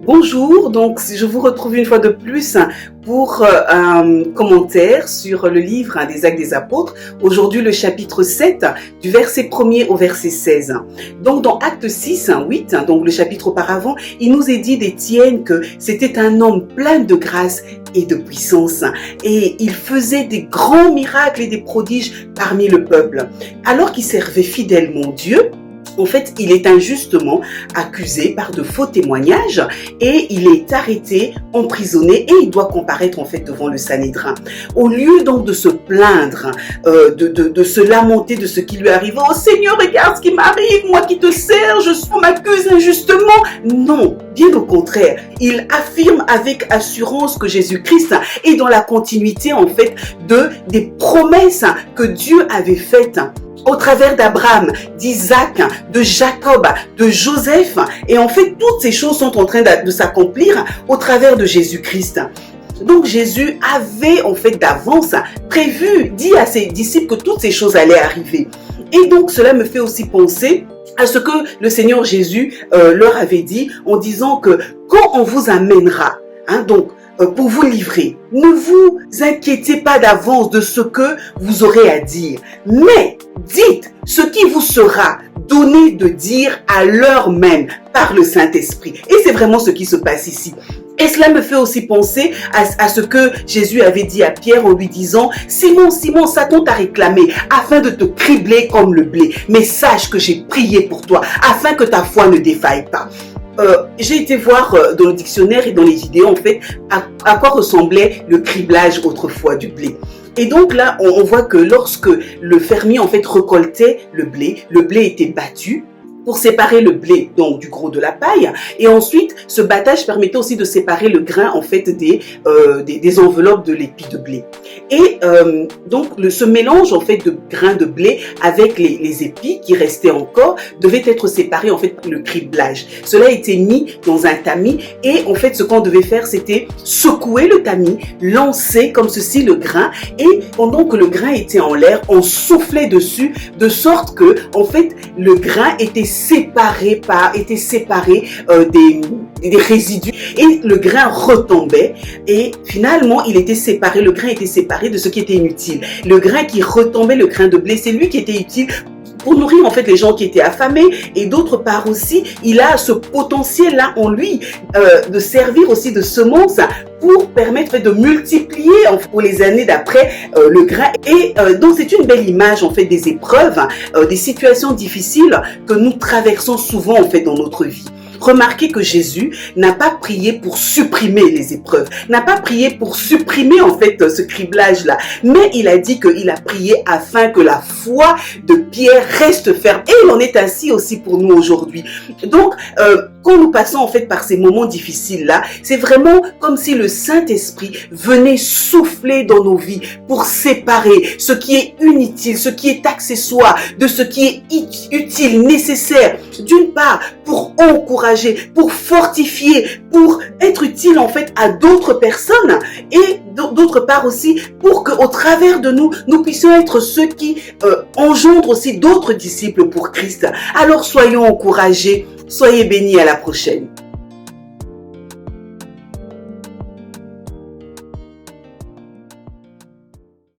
Bonjour, donc je vous retrouve une fois de plus pour un commentaire sur le livre des Actes des Apôtres. Aujourd'hui le chapitre 7 du verset 1er au verset 16. Donc dans Acte 6, 8, donc le chapitre auparavant, il nous est dit d'Étienne que c'était un homme plein de grâce et de puissance et il faisait des grands miracles et des prodiges parmi le peuple. Alors qu'il servait fidèlement Dieu, en fait, il est injustement accusé par de faux témoignages et il est arrêté, emprisonné et il doit comparaître en fait devant le Sanhédrin. Au lieu donc de se plaindre, de se lamenter de ce qui lui arrive, « Oh Seigneur, regarde ce qui m'arrive, moi qui te sers, on m'accuse injustement. » Non, bien au contraire, il affirme avec assurance que Jésus-Christ est dans la continuité en fait des promesses que Dieu avait faites au travers d'Abraham, d'Isaac, de Jacob, de Joseph. Et en fait, toutes ces choses sont en train de s'accomplir au travers de Jésus-Christ. Donc Jésus avait en fait d'avance prévu, dit à ses disciples que toutes ces choses allaient arriver. Et donc cela me fait aussi penser à ce que le Seigneur Jésus leur avait dit en disant que quand on vous amènera, pour vous livrer, ne vous inquiétez pas d'avance de ce que vous aurez à dire, mais dites ce qui vous sera donné de dire à l'heure même par le Saint-Esprit. Et c'est vraiment ce qui se passe ici. Et cela me fait aussi penser à ce que Jésus avait dit à Pierre en lui disant « Simon, Simon, Satan t'a réclamé afin de te cribler comme le blé. Mais sache que j'ai prié pour toi afin que ta foi ne défaille pas. » J'ai été voir dans le dictionnaire et dans les vidéos en fait à quoi ressemblait le criblage autrefois du blé. Et donc là, on voit que lorsque le fermier en fait récoltait le blé était battu pour séparer le blé donc du gros de la paille, et ensuite ce battage permettait aussi de séparer le grain en fait des enveloppes de l'épi de blé. Et donc ce mélange en fait de grains de blé avec les épis qui restaient encore devait être séparé en fait le criblage. Cela était mis dans un tamis et en fait ce qu'on devait faire c'était secouer le tamis, lancer comme ceci le grain, et pendant que le grain était en l'air, on soufflait dessus de sorte que en fait le grain était séparé des résidus et le grain retombait et finalement le grain était séparé de ce qui était inutile. Le grain qui retombait, le grain de blé, c'est lui qui était utile pour nourrir en fait les gens qui étaient affamés, et d'autre part aussi il a ce potentiel là en lui de servir aussi de semence pour permettre de multiplier pour les années d'après le grain. Et donc c'est une belle image en fait des épreuves, des situations difficiles que nous traversons souvent en fait dans notre vie. Remarquez que Jésus n'a pas prié pour supprimer les épreuves, n'a pas prié pour supprimer en fait ce criblage-là, mais il a dit qu'il a prié afin que la foi de Pierre reste ferme. Et il en est ainsi aussi pour nous aujourd'hui. Donc, quand nous passons en fait par ces moments difficiles-là, c'est vraiment comme si le Saint-Esprit venait souffler dans nos vies pour séparer ce qui est inutile, ce qui est accessoire, de ce qui est utile, nécessaire, d'une part pour encourager, pour fortifier, pour être utile en fait à d'autres personnes, et d'autre part aussi pour qu'au travers de nous, nous puissions être ceux qui engendrent aussi d'autres disciples pour Christ. Alors soyons encouragés, soyez bénis, à la prochaine.